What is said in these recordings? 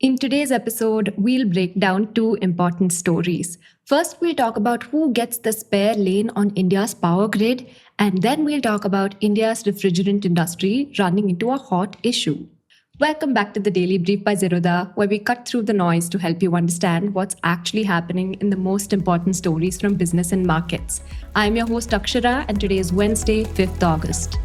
In today's episode, we'll break down two important stories. First, we'll talk about who gets the spare lane on India's power grid, and then we'll talk about India's refrigerant industry running into a hot issue. Welcome back to the Daily Brief by Zerodha, where we cut through the noise to help you understand what's actually happening in the most important stories from business and markets. I'm your host Akshara, and today is Wednesday, 5th August.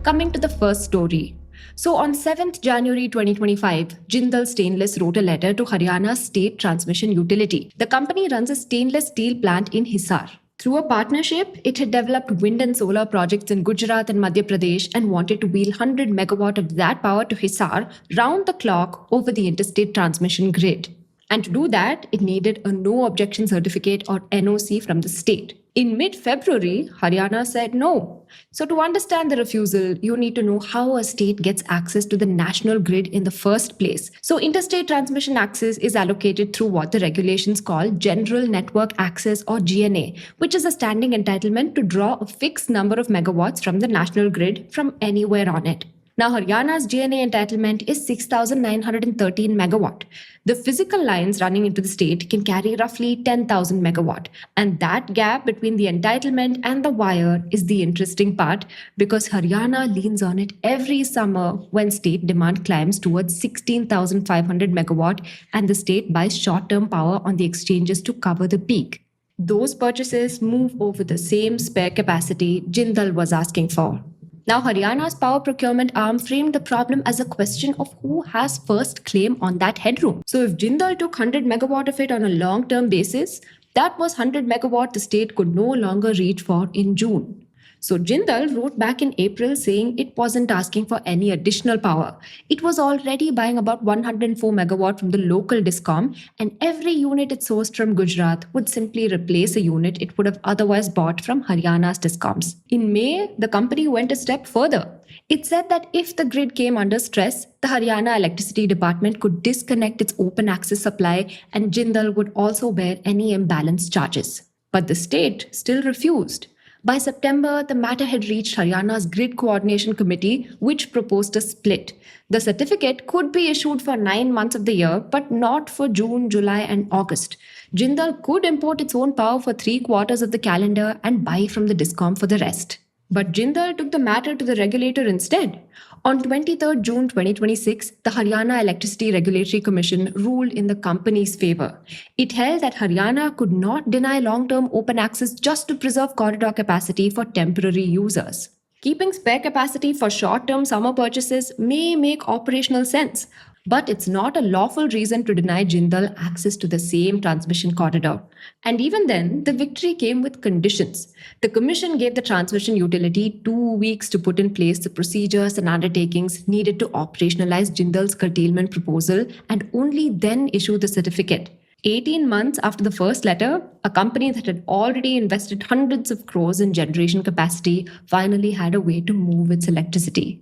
Coming to the first story. So on 7th January 2025, Jindal Stainless wrote a letter to Haryana's state transmission utility. The company runs a stainless steel plant in Hisar. Through a partnership, it had developed wind and solar projects in Gujarat and Madhya Pradesh and wanted to wheel 100 megawatt of that power to Hisar round the clock over the interstate transmission grid. And to do that, it needed a no objection certificate or NOC from the state. In mid-February, Haryana said no. So to understand the refusal, you need to know how a state gets access to the national grid in the first place. So interstate transmission access is allocated through what the regulations call General Network Access or GNA, which is a standing entitlement to draw a fixed number of megawatts from the national grid from anywhere on it. Now, Haryana's GNA entitlement is 6,913 megawatt. The physical lines running into the state can carry roughly 10,000 megawatt. And that gap between the entitlement and the wire is the interesting part because Haryana leans on it every summer when state demand climbs towards 16,500 megawatt and the state buys short-term power on the exchanges to cover the peak. Those purchases move over the same spare capacity Jindal was asking for. Now, Haryana's power procurement arm framed the problem as a question of who has first claim on that headroom. So if Jindal took 100 megawatt of it on a long-term basis, that was 100 megawatt the state could no longer reach for in June. So Jindal wrote back in April saying it wasn't asking for any additional power. It was already buying about 104 megawatt from the local discom, and every unit it sourced from Gujarat would simply replace a unit it would have otherwise bought from Haryana's discoms. In May, the company went a step further. It said that if the grid came under stress, the Haryana Electricity Department could disconnect its open access supply and Jindal would also bear any imbalance charges. But the state still refused. By September, the matter had reached Haryana's Grid Coordination Committee, which proposed a split. The certificate could be issued for 9 months of the year, but not for June, July, and August. Jindal could import its own power for 3/4 of the calendar and buy from the discom for the rest. But Jindal took the matter to the regulator instead. On 23rd June 2026, the Haryana Electricity Regulatory Commission ruled in the company's favor. It held that Haryana could not deny long-term open access just to preserve corridor capacity for temporary users. Keeping spare capacity for short-term summer purchases may make operational sense, but it's not a lawful reason to deny Jindal access to the same transmission corridor. And even then, the victory came with conditions. The commission gave the transmission utility 2 weeks to put in place the procedures and undertakings needed to operationalize Jindal's curtailment proposal and only then issue the certificate. 18 months after the first letter, a company that had already invested hundreds of crores in generation capacity finally had a way to move its electricity.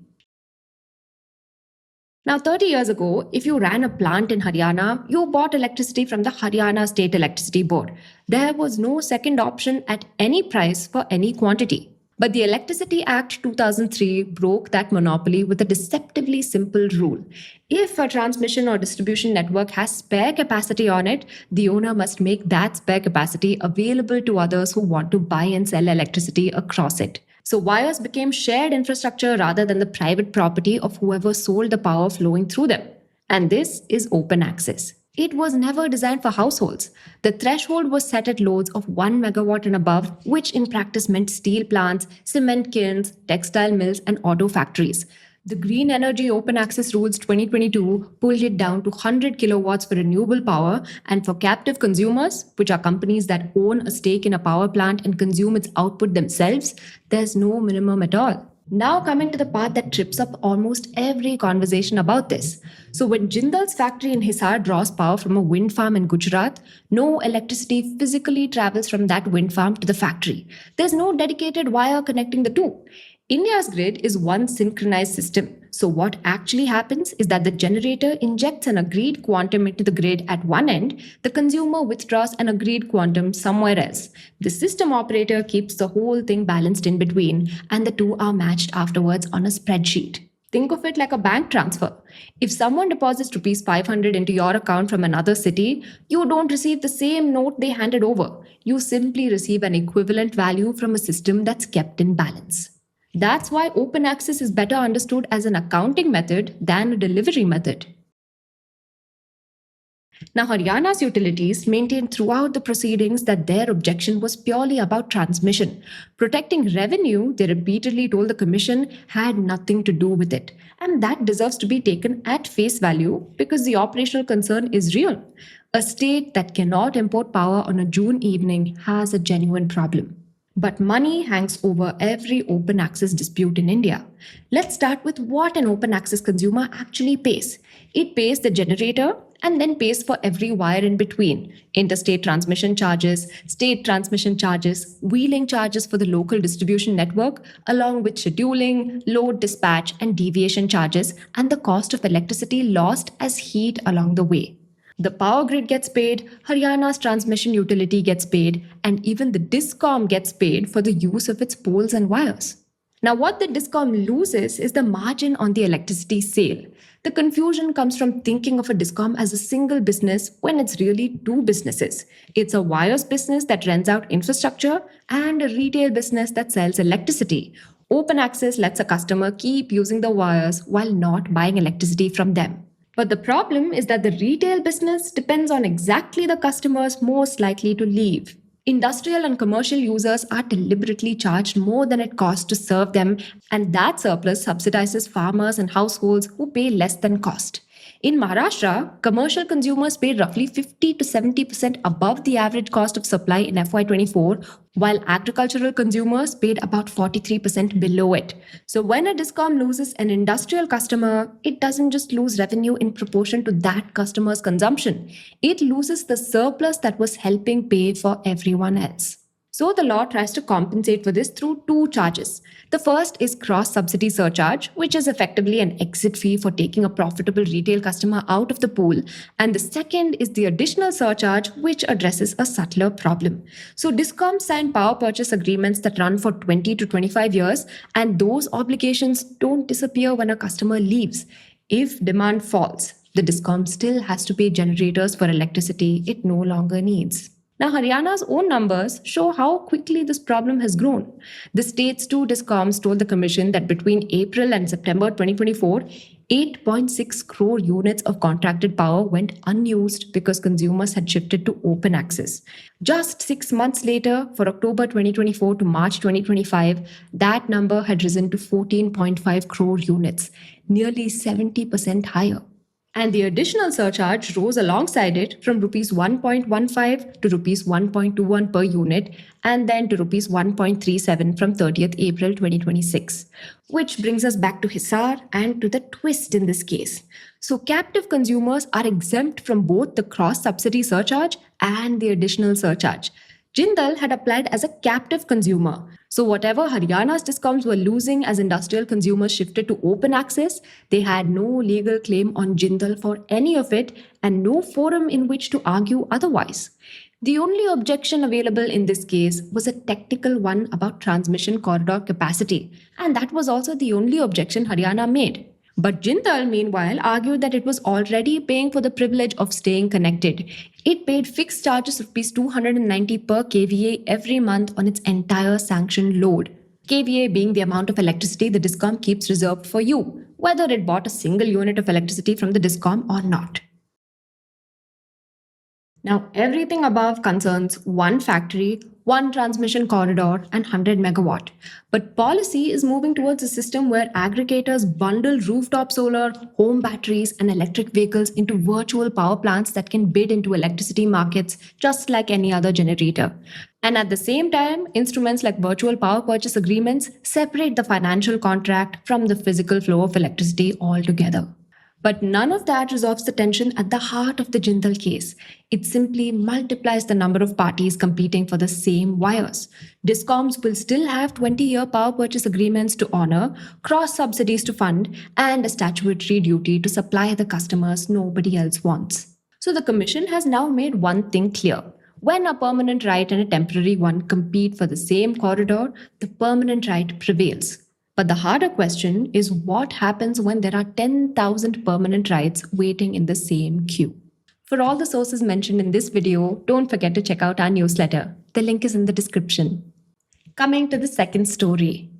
Now, 30 years ago, if you ran a plant in Haryana, you bought electricity from the Haryana State Electricity Board. There was no second option at any price for any quantity. But the Electricity Act 2003 broke that monopoly with a deceptively simple rule. If a transmission or distribution network has spare capacity on it, the owner must make that spare capacity available to others who want to buy and sell electricity across it. So wires became shared infrastructure rather than the private property of whoever sold the power flowing through them. And this is open access. It was never designed for households. The threshold was set at loads of 1 megawatt and above, which in practice meant steel plants, cement kilns, textile mills, and auto factories. The Green Energy Open Access Rules 2022 pulled it down to 100 kilowatts for renewable power, and for captive consumers, which are companies that own a stake in a power plant and consume its output themselves, there's no minimum at all. Now coming to the part that trips up almost every conversation about this. So when Jindal's factory in Hisar draws power from a wind farm in Gujarat, no electricity physically travels from that wind farm to the factory. There's no dedicated wire connecting the two. India's grid is one synchronized system. So, what actually happens is that the generator injects an agreed quantum into the grid at one end, the consumer withdraws an agreed quantum somewhere else. The system operator keeps the whole thing balanced in between, and the two are matched afterwards on a spreadsheet. Think of it like a bank transfer. If someone deposits rupees 500 into your account from another city, you don't receive the same note they handed over. You simply receive an equivalent value from a system that's kept in balance. That's why open access is better understood as an accounting method than a delivery method. Now, Haryana's utilities maintained throughout the proceedings that their objection was purely about transmission. Protecting revenue, they repeatedly told the Commission, had nothing to do with it. And that deserves to be taken at face value because the operational concern is real. A state that cannot import power on a June evening has a genuine problem. But money hangs over every open access dispute in India. Let's start with what an open access consumer actually pays. It pays the generator and then pays for every wire in between. Interstate transmission charges, state transmission charges, wheeling charges for the local distribution network, along with scheduling, load dispatch, and deviation charges, and the cost of electricity lost as heat along the way. The power grid gets paid, Haryana's transmission utility gets paid, and even the DISCOM gets paid for the use of its poles and wires. Now, what the DISCOM loses is the margin on the electricity sale. The confusion comes from thinking of a DISCOM as a single business when it's really two businesses. It's a wires business that rents out infrastructure and a retail business that sells electricity. Open access lets a customer keep using the wires while not buying electricity from them. But the problem is that the retail business depends on exactly the customers most likely to leave. Industrial and commercial users are deliberately charged more than it costs to serve them, and that surplus subsidizes farmers and households who pay less than cost. In Maharashtra, commercial consumers paid roughly 50 to 70% above the average cost of supply in FY24, while agricultural consumers paid about 43% below it. So when a DISCOM loses an industrial customer, it doesn't just lose revenue in proportion to that customer's consumption. It loses the surplus that was helping pay for everyone else. So the law tries to compensate for this through two charges. The first is cross-subsidy surcharge, which is effectively an exit fee for taking a profitable retail customer out of the pool. And the second is the additional surcharge, which addresses a subtler problem. So DISCOMs sign power purchase agreements that run for 20 to 25 years, and those obligations don't disappear when a customer leaves. If demand falls, the DISCOM still has to pay generators for electricity it no longer needs. Now, Haryana's own numbers show how quickly this problem has grown. The state's two DISCOMs told the Commission that between April and September 2024, 8.6 crore units of contracted power went unused because consumers had shifted to open access. Just 6 months later, for October 2024 to March 2025, that number had risen to 14.5 crore units, nearly 70% higher. And the additional surcharge rose alongside it from rupees 1.15 to rupees 1.21 per unit and then to rupees 1.37 from 30th April 2026. Which brings us back to Hisar and to the twist in this case. So captive consumers are exempt from both the cross-subsidy surcharge and the additional surcharge. Jindal had applied as a captive consumer. So whatever Haryana's DISCOMs were losing as industrial consumers shifted to open access, they had no legal claim on Jindal for any of it and no forum in which to argue otherwise. The only objection available in this case was a technical one about transmission corridor capacity, and that was also the only objection Haryana made. But Jindal, meanwhile, argued that it was already paying for the privilege of staying connected. It paid fixed charges of Rs 290 per kVA every month on its entire sanctioned load. kVA being the amount of electricity the DISCOM keeps reserved for you, whether it bought a single unit of electricity from the DISCOM or not. Now, everything above concerns one factory, one transmission corridor, and 100 megawatt. But policy is moving towards a system where aggregators bundle rooftop solar, home batteries, and electric vehicles into virtual power plants that can bid into electricity markets just like any other generator. And at the same time, instruments like virtual power purchase agreements separate the financial contract from the physical flow of electricity altogether. But none of that resolves the tension at the heart of the Jindal case. It simply multiplies the number of parties competing for the same wires. Discoms will still have 20-year power purchase agreements to honor, cross subsidies to fund, and a statutory duty to supply the customers nobody else wants. So the Commission has now made one thing clear. When a permanent right and a temporary one compete for the same corridor, the permanent right prevails. But the harder question is what happens when there are 10,000 permanent rights waiting in the same queue? For all the sources mentioned in this video, don't forget to check out our newsletter. The link is in the description. Coming to the second story.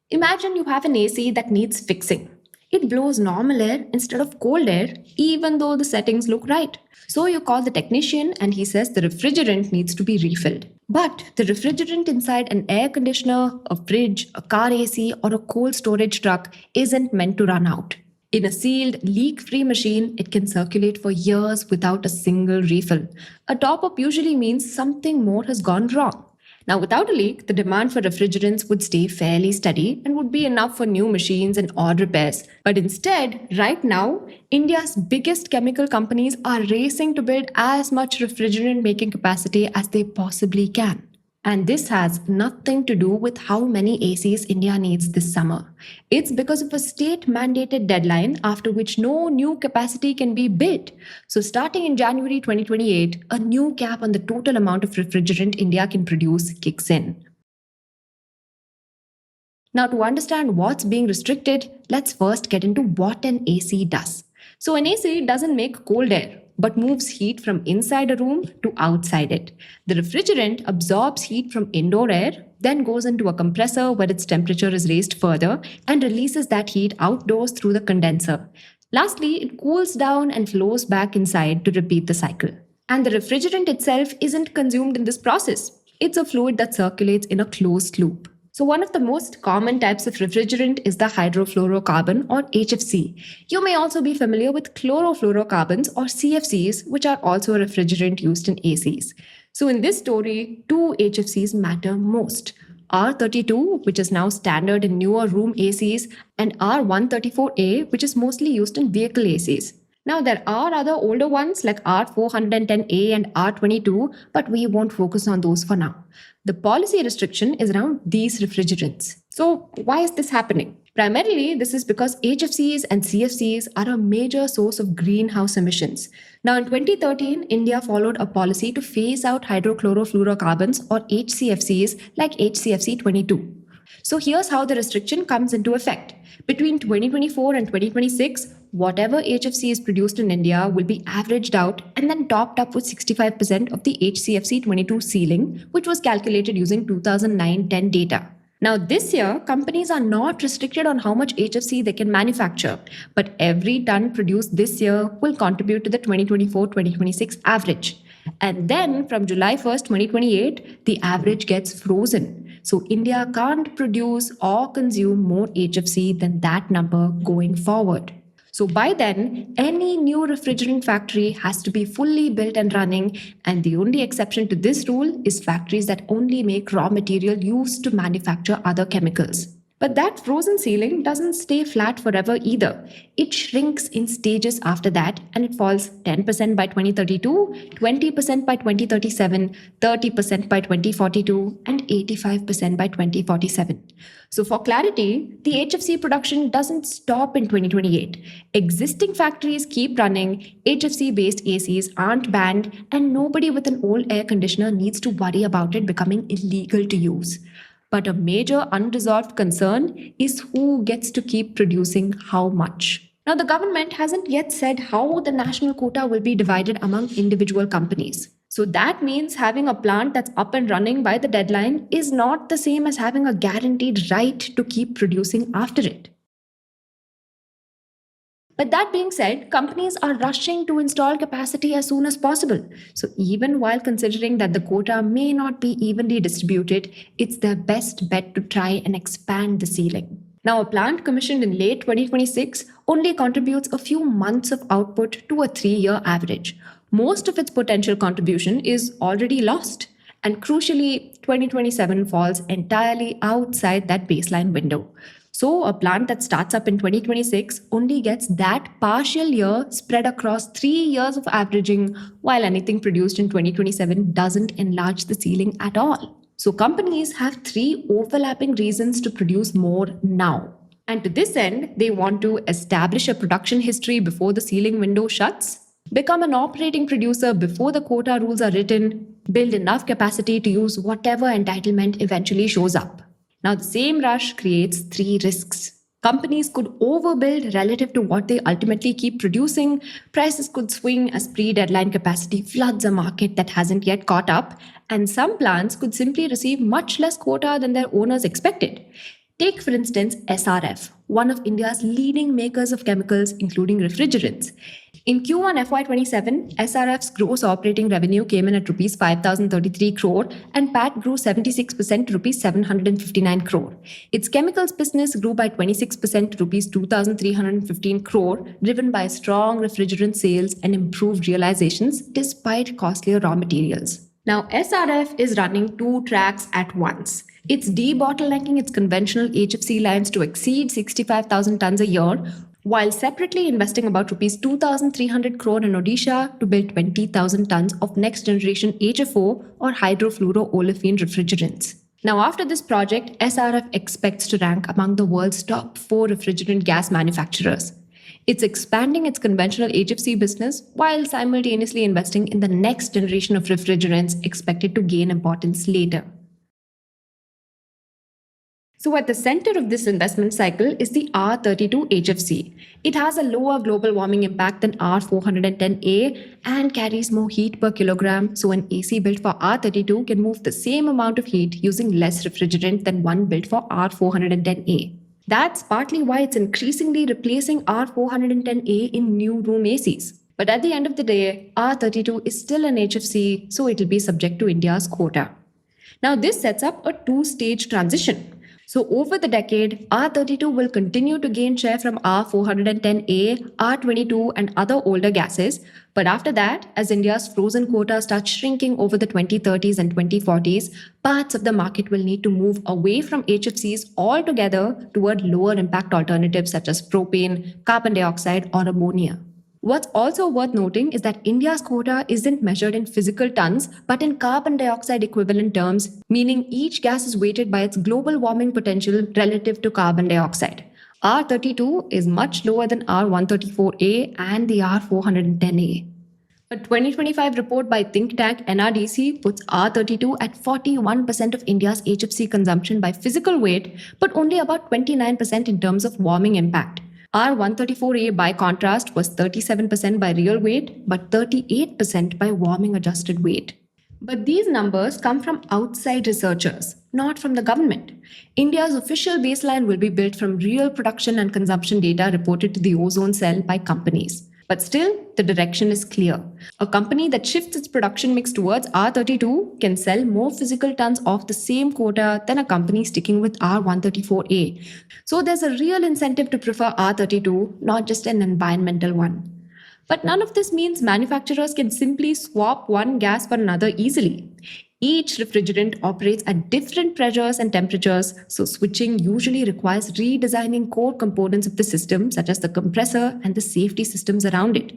Imagine you have an AC that needs fixing. It blows normal air instead of cold air, even though the settings look right. So you call the technician and he says the refrigerant needs to be refilled. But the refrigerant inside an air conditioner, a fridge, a car AC, or a cold storage truck isn't meant to run out. In a sealed, leak-free machine, it can circulate for years without a single refill. A top-up usually means something more has gone wrong. Now, without a leak, the demand for refrigerants would stay fairly steady and would be enough for new machines and odd repairs. But instead, right now, India's biggest chemical companies are racing to build as much refrigerant making capacity as they possibly can. And this has nothing to do with how many ACs India needs this summer. It's because of a state-mandated deadline after which no new capacity can be built. So starting in January 2028, a new cap on the total amount of refrigerant India can produce kicks in. Now, to understand what's being restricted, let's first get into what an AC does. So an AC doesn't make cold air, but moves heat from inside a room to outside it. The refrigerant absorbs heat from indoor air, then goes into a compressor where its temperature is raised further and releases that heat outdoors through the condenser. Lastly, it cools down and flows back inside to repeat the cycle. And the refrigerant itself isn't consumed in this process. It's a fluid that circulates in a closed loop. So one of the most common types of refrigerant is the hydrofluorocarbon or HFC. You may also be familiar with chlorofluorocarbons or CFCs, which are also a refrigerant used in ACs. So in this story, two HFCs matter most. R32, which is now standard in newer room ACs, and R134A, which is mostly used in vehicle ACs. Now, there are other older ones like R410A and R22, but we won't focus on those for now. The policy restriction is around these refrigerants. So, why is this happening? Primarily, this is because HFCs and CFCs are a major source of greenhouse emissions. Now, in 2013, India followed a policy to phase out hydrochlorofluorocarbons or HCFCs like HCFC 22. So here's how the restriction comes into effect. Between 2024 and 2026, whatever HFC is produced in India will be averaged out and then topped up with 65% of the HCFC 22 ceiling, which was calculated using 2009-10 data. Now, this year, companies are not restricted on how much HFC they can manufacture, but every ton produced this year will contribute to the 2024-2026 average. And then from July 1st, 2028, the average gets frozen. So India can't produce or consume more HFC than that number going forward. So by then, any new refrigerant factory has to be fully built and running, and the only exception to this rule is factories that only make raw material used to manufacture other chemicals. But that frozen ceiling doesn't stay flat forever either. It shrinks in stages after that, and it falls 10% by 2032, 20% by 2037, 30% by 2042, and 85% by 2047. So for clarity, the HFC production doesn't stop in 2028. Existing factories keep running, HFC-based ACs aren't banned, and nobody with an old air conditioner needs to worry about it becoming illegal to use. But a major unresolved concern is who gets to keep producing how much. Now, the government hasn't yet said how the national quota will be divided among individual companies. So that means having a plant that's up and running by the deadline is not the same as having a guaranteed right to keep producing after it. But that being said, companies are rushing to install capacity as soon as possible. So even while considering that the quota may not be evenly distributed, it's their best bet to try and expand the ceiling. Now, a plant commissioned in late 2026 only contributes a few months of output to a 3-year average. Most of its potential contribution is already lost. And crucially, 2027 falls entirely outside that baseline window. So a plant that starts up in 2026 only gets that partial year spread across 3 years of averaging, while anything produced in 2027 doesn't enlarge the ceiling at all. So companies have 3 overlapping reasons to produce more now. And to this end, they want to establish a production history before the ceiling window shuts, become an operating producer before the quota rules are written, build enough capacity to use whatever entitlement eventually shows up. Now, the same rush creates 3 risks. Companies could overbuild relative to what they ultimately keep producing. Prices could swing as pre-deadline capacity floods a market that hasn't yet caught up. And some plants could simply receive much less quota than their owners expected. Take, for instance, SRF, one of India's leading makers of chemicals, including refrigerants. In Q1 FY27, SRF's gross operating revenue came in at Rs 5,033 crore and PAT grew 76% to Rs 759 crore. Its chemicals business grew by 26% to Rs 2,315 crore, driven by strong refrigerant sales and improved realizations despite costlier raw materials. Now, SRF is running 2 tracks at once. It's debottlenecking its conventional HFC lines to exceed 65,000 tons a year, while separately investing about Rs 2,300 crore in Odisha to build 20,000 tons of next-generation HFO or hydrofluoroolefin refrigerants. Now, after this project, SRF expects to rank among the world's top 4 refrigerant gas manufacturers. It's expanding its conventional HFC business while simultaneously investing in the next generation of refrigerants expected to gain importance later. So at the center of this investment cycle is the R32 HFC. It has a lower global warming impact than R410A and carries more heat per kilogram, so an AC built for R32 can move the same amount of heat using less refrigerant than one built for R410A. That's partly why it's increasingly replacing R410A in new room ACs. But at the end of the day, R32 is still an HFC, so it'll be subject to India's quota. Now, this sets up a 2-stage transition. So over the decade, R32 will continue to gain share from R410A, R22 and other older gases. But after that, as India's frozen quota starts shrinking over the 2030s and 2040s, parts of the market will need to move away from HFCs altogether toward lower impact alternatives such as propane, carbon dioxide or ammonia. What's also worth noting is that India's quota isn't measured in physical tons, but in carbon dioxide equivalent terms, meaning each gas is weighted by its global warming potential relative to carbon dioxide. R32 is much lower than R134A and the R410A. A 2025 report by think tank NRDC puts R32 at 41% of India's HFC consumption by physical weight, but only about 29% in terms of warming impact. R134A, by contrast, was 37% by real weight, but 38% by warming adjusted weight. But these numbers come from outside researchers, not from the government. India's official baseline will be built from real production and consumption data reported to the ozone cell by companies. But still, the direction is clear. A company that shifts its production mix towards R32 can sell more physical tons of the same quota than a company sticking with R134A. So there's a real incentive to prefer R32, not just an environmental one. But none of this means manufacturers can simply swap one gas for another easily. Each refrigerant operates at different pressures and temperatures, so switching usually requires redesigning core components of the system, such as the compressor and the safety systems around it.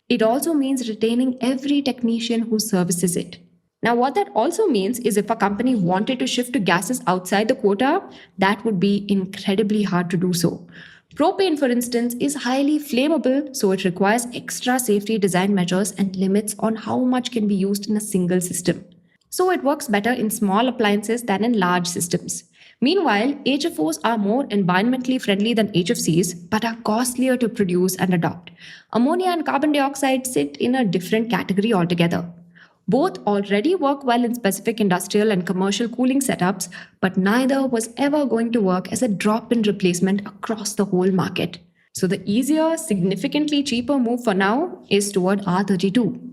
It also means retaining every technician who services it. Now, what that also means is if a company wanted to shift to gases outside the quota, that would be incredibly hard to do so. Propane, for instance, is highly flammable, so it requires extra safety design measures and limits on how much can be used in a single system. So it works better in small appliances than in large systems. Meanwhile, HFOs are more environmentally friendly than HFCs, but are costlier to produce and adopt. Ammonia and carbon dioxide sit in a different category altogether. Both already work well in specific industrial and commercial cooling setups, but neither was ever going to work as a drop-in replacement across the whole market. So the easier, significantly cheaper move for now is toward R32.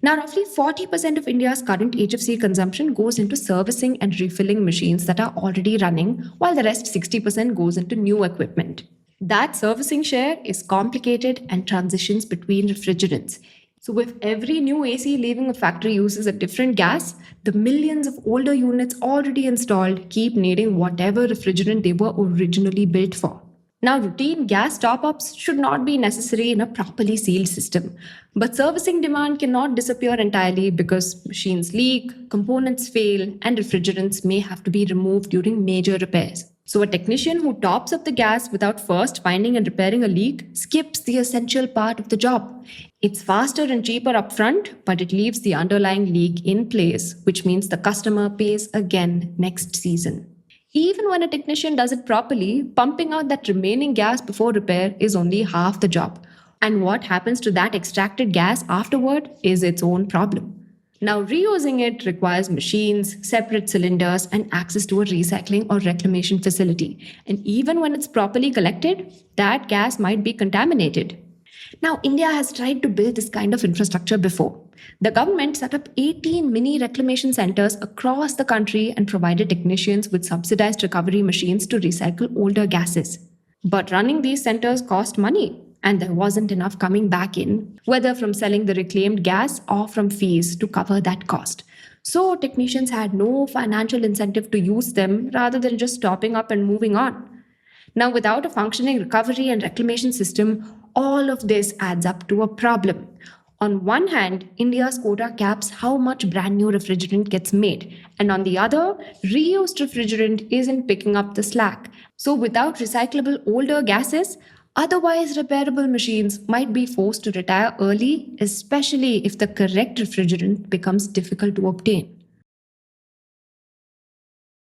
Now, roughly 40% of India's current HFC consumption goes into servicing and refilling machines that are already running, while the rest 60% goes into new equipment. That servicing share is complicated and transitions between refrigerants. So, if every new AC leaving a factory uses a different gas, the millions of older units already installed keep needing whatever refrigerant they were originally built for. Now, routine gas top ups should not be necessary in a properly sealed system, but servicing demand cannot disappear entirely because machines leak, components fail, and refrigerants may have to be removed during major repairs. So, a technician who tops up the gas without first finding and repairing a leak skips the essential part of the job. It's faster and cheaper upfront, but it leaves the underlying leak in place, which means the customer pays again next season. Even when a technician does it properly, pumping out that remaining gas before repair is only half the job. And what happens to that extracted gas afterward is its own problem. Now, reusing it requires machines, separate cylinders, and access to a recycling or reclamation facility. And even when it's properly collected, that gas might be contaminated. Now, India has tried to build this kind of infrastructure before. The government set up 18 mini reclamation centers across the country and provided technicians with subsidized recovery machines to recycle older gases. But running these centers cost money, and there wasn't enough coming back in, whether from selling the reclaimed gas or from fees to cover that cost. So, technicians had no financial incentive to use them rather than just stopping up and moving on. Now, without a functioning recovery and reclamation system, all of this adds up to a problem. On one hand, India's quota caps how much brand new refrigerant gets made, and on the other, reused refrigerant isn't picking up the slack. So, without recyclable older gases, otherwise repairable machines might be forced to retire early, especially if the correct refrigerant becomes difficult to obtain.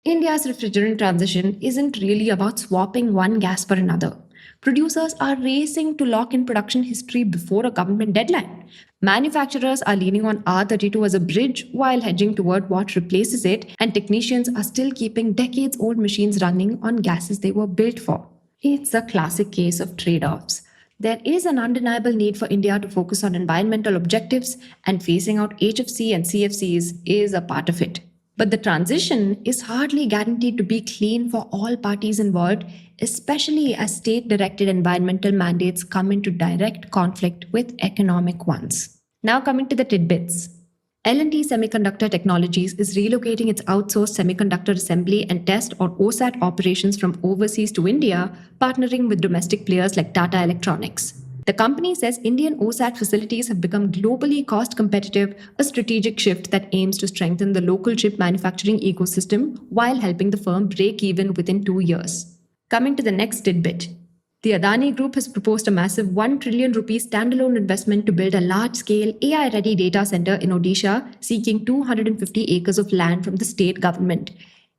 India's refrigerant transition isn't really about swapping one gas for another. Producers are racing to lock in production history before a government deadline. Manufacturers are leaning on R32 as a bridge while hedging toward what replaces it, and technicians are still keeping decades old machines running on gases they were built for. It's a classic case of trade offs. There is an undeniable need for India to focus on environmental objectives, and phasing out HFC and CFCs is a part of it. But the transition is hardly guaranteed to be clean for all parties involved, especially as state directed environmental mandates come into direct conflict with economic ones. Now, coming to the tidbits. L&T Semiconductor Technologies is relocating its outsourced semiconductor assembly and test or OSAT operations from overseas to India, partnering with domestic players like Tata Electronics. The company says Indian OSAT facilities have become globally cost competitive, a strategic shift that aims to strengthen the local chip manufacturing ecosystem while helping the firm break even within 2 years. Coming to the next tidbit. The Adani Group has proposed a massive 1 trillion rupees standalone investment to build a large-scale AI-ready data center in Odisha, seeking 250 acres of land from the state government.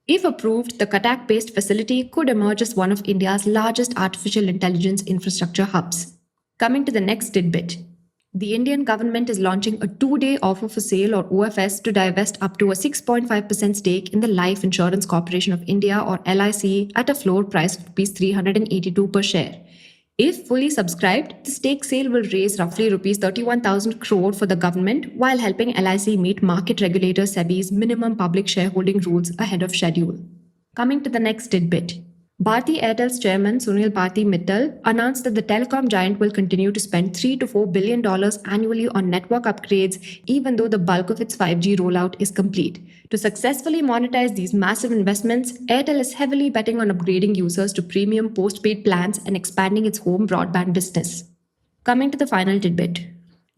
If approved, the Cuttack-based facility could emerge as one of India's largest artificial intelligence infrastructure hubs. Coming to the next tidbit. The Indian government is launching a 2-day offer for sale or OFS to divest up to a 6.5% stake in the Life Insurance Corporation of India or LIC at a floor price of Rs 382 per share. If fully subscribed, the stake sale will raise roughly Rs 31,000 crore for the government while helping LIC meet market regulator SEBI's minimum public shareholding rules ahead of schedule. Coming to the next tidbit. Bharti Airtel's chairman Sunil Bharti Mittal announced that the telecom giant will continue to spend $3 to $4 billion annually on network upgrades, even though the bulk of its 5G rollout is complete. To successfully monetize these massive investments, Airtel is heavily betting on upgrading users to premium postpaid plans and expanding its home broadband business. Coming to the final tidbit.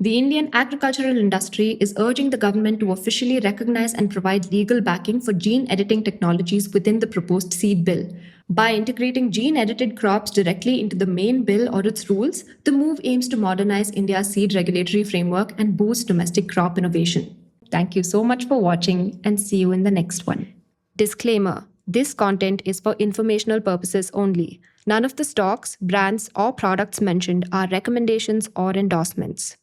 The Indian agricultural industry is urging the government to officially recognize and provide legal backing for gene editing technologies within the proposed seed bill. By integrating gene-edited crops directly into the main bill or its rules, the move aims to modernize India's seed regulatory framework and boost domestic crop innovation. Thank you so much for watching and see you in the next one. Disclaimer: this content is for informational purposes only. None of the stocks, brands, or products mentioned are recommendations or endorsements.